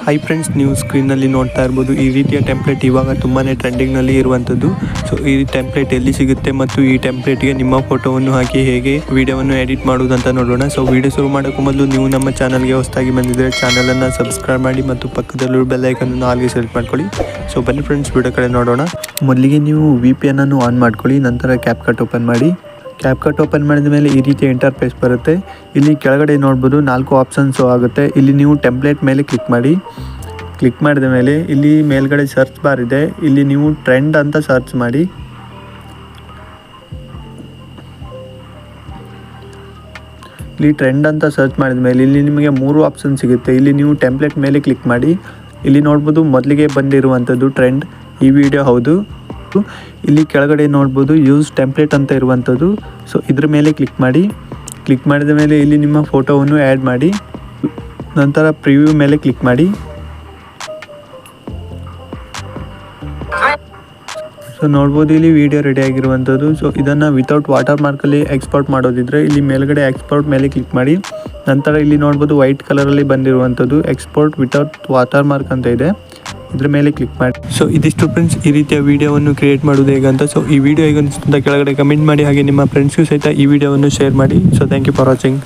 Hi friends, ನೀವು ಸ್ಕ್ರೀನಲ್ಲಿ ನೋಡ್ತಾ ಇರ್ಬೋದು ಈ ರೀತಿಯ ಟೆಂಪ್ಲೇಟ್ ಇವಾಗ ತುಂಬಾ ಟ್ರೆಂಡಿಂಗ್ನಲ್ಲಿ ಇರುವಂಥದ್ದು. ಸೊ ಈ ಟೆಂಪ್ಲೇಟ್ ಎಲ್ಲಿ ಸಿಗುತ್ತೆ ಮತ್ತು ಈ ಟೆಂಪ್ಲೇಟ್ಗೆ ನಿಮ್ಮ ಫೋಟೋವನ್ನು ಹಾಕಿ ಹೇಗೆ ವಿಡಿಯೋವನ್ನು ಎಡಿಟ್ ಮಾಡುವುದಂತ ನೋಡೋಣ. ಸೊ ವಿಡಿಯೋ ಶುರು ಮಾಡೋಕ್ಕೂ ಮೊದಲು ನೀವು ನಮ್ಮ ಚಾನಲ್ಗೆ ಹೊಸದಾಗಿ ಬಂದಿದ್ದರೆ ಚಾನಲನ್ನು ಸಬ್ಸ್ಕ್ರೈಬ್ ಮಾಡಿ ಮತ್ತು ಪಕ್ಕದಲ್ಲಿರುವ ಬೆಲ್ ಐಕನ್ನು ಆಲ್ಗೆ ಸೆಲೆಕ್ಟ್ ಮಾಡ್ಕೊಳ್ಳಿ. ಸೊ ಬನ್ನಿ ಫ್ರೆಂಡ್ಸ್, ವಿಡಿಯೋ ಕಡೆ ನೋಡೋಣ. ಮೊದಲಿಗೆ ನೀವು VPN ಅನ್ನು ಆನ್ ಮಾಡ್ಕೊಳ್ಳಿ. ನಂತರ ಕ್ಯಾಪ್ಕಟ್ ಓಪನ್ ಮಾಡಿ. ಕ್ಯಾಪ್ಕಟ್ ಓಪನ್ ಮಾಡಿದ ಮೇಲೆ ಈ ರೀತಿಯ ಇಂಟರ್ಫೇಸ್ ಬರುತ್ತೆ. ಇಲ್ಲಿ ಕೆಳಗಡೆ ನೋಡ್ಬೋದು 4 ಆಪ್ಷನ್ಸು ಆಗುತ್ತೆ. ಇಲ್ಲಿ ನೀವು ಟೆಂಪ್ಲೇಟ್ ಮೇಲೆ ಕ್ಲಿಕ್ ಮಾಡಿ. ಕ್ಲಿಕ್ ಮಾಡಿದ ಮೇಲೆ ಇಲ್ಲಿ ಮೇಲ್ಗಡೆ ಸರ್ಚ್ ಬಾರ್ ಇದೆ. ಇಲ್ಲಿ ನೀವು ಟ್ರೆಂಡ್ ಅಂತ ಸರ್ಚ್ ಮಾಡಿ. ಇಲ್ಲಿ ಟ್ರೆಂಡ್ ಅಂತ ಸರ್ಚ್ ಮಾಡಿದ ಮೇಲೆ ಇಲ್ಲಿ ನಿಮಗೆ 3 ಆಪ್ಷನ್ ಸಿಗುತ್ತೆ. ಇಲ್ಲಿ ನೀವು ಟೆಂಪ್ಲೇಟ್ ಮೇಲೆ ಕ್ಲಿಕ್ ಮಾಡಿ. ಇಲ್ಲಿ ನೋಡ್ಬೋದು ಮೊದಲಿಗೆ ಬಂದಿರುವಂಥದ್ದು ಟ್ರೆಂಡ್ ಈ ವಿಡಿಯೋ ಹೌದು. ಇಲ್ಲಿ ಕೆಳಗಡೆ ನೋಡ್ಬೋದು ಯೂಸ್ ಟೆಂಪ್ಲೇಟ್ ಅಂತ ಇರುವಂಥದ್ದು. ಸೊ ಇದ್ರ ಮೇಲೆ ಕ್ಲಿಕ್ ಮಾಡಿ. ಕ್ಲಿಕ್ ಮಾಡಿದ ಮೇಲೆ ಇಲ್ಲಿ ನಿಮ್ಮ ಫೋಟೋವನ್ನು ಆ್ಯಡ್ ಮಾಡಿ. ನಂತರ ಪ್ರಿವ್ಯೂ ಮೇಲೆ ಕ್ಲಿಕ್ ಮಾಡಿ. ಸೊ ನೋಡ್ಬೋದು ಇಲ್ಲಿ ವಿಡಿಯೋ ರೆಡಿ ಆಗಿರುವಂಥದ್ದು. ಸೊ ಇದನ್ನು ವಿತೌಟ್ ವಾಟರ್ ಮಾರ್ಕಲ್ಲಿ ಎಕ್ಸ್ಪೋರ್ಟ್ ಮಾಡೋದಿದ್ರೆ ಇಲ್ಲಿ ಮೇಲ್ಗಡೆ ಎಕ್ಸ್ಪೋರ್ಟ್ ಮೇಲೆ ಕ್ಲಿಕ್ ಮಾಡಿ. ನಂತರ ಇಲ್ಲಿ ನೋಡ್ಬೋದು ವೈಟ್ ಕಲರಲ್ಲಿ ಬಂದಿರುವಂಥದ್ದು ಎಕ್ಸ್ಪೋರ್ಟ್ ವಿತೌಟ್ ವಾಟರ್ ಮಾರ್ಕ್ ಅಂತ ಇದೆ. ಇದ್ರ ಮೇಲೆ ಕ್ಲಿಕ್ ಮಾಡಿ. ಸೊ ಇದಿಷ್ಟು ಫ್ರೆಂಡ್ಸ್ ಈ ರೀತಿಯ ವಿಡಿಯೋವನ್ನು ಕ್ರಿಯೇಟ್ ಮಾಡೋದು ಹೇಗಂತ. ಸೊ ಈ ವಿಡಿಯೋ ಹೇಗಂತ ಕೆಳಗಡೆ ಕಮೆಂಟ್ ಮಾಡಿ. ಹಾಗೆ ನಿಮ್ಮ ಫ್ರೆಂಡ್ಸ್ಗೂ ಸಹಿತ ಈ ವಿಡಿಯೋವನ್ನು ಶೇರ್ ಮಾಡಿ. So thank you for watching.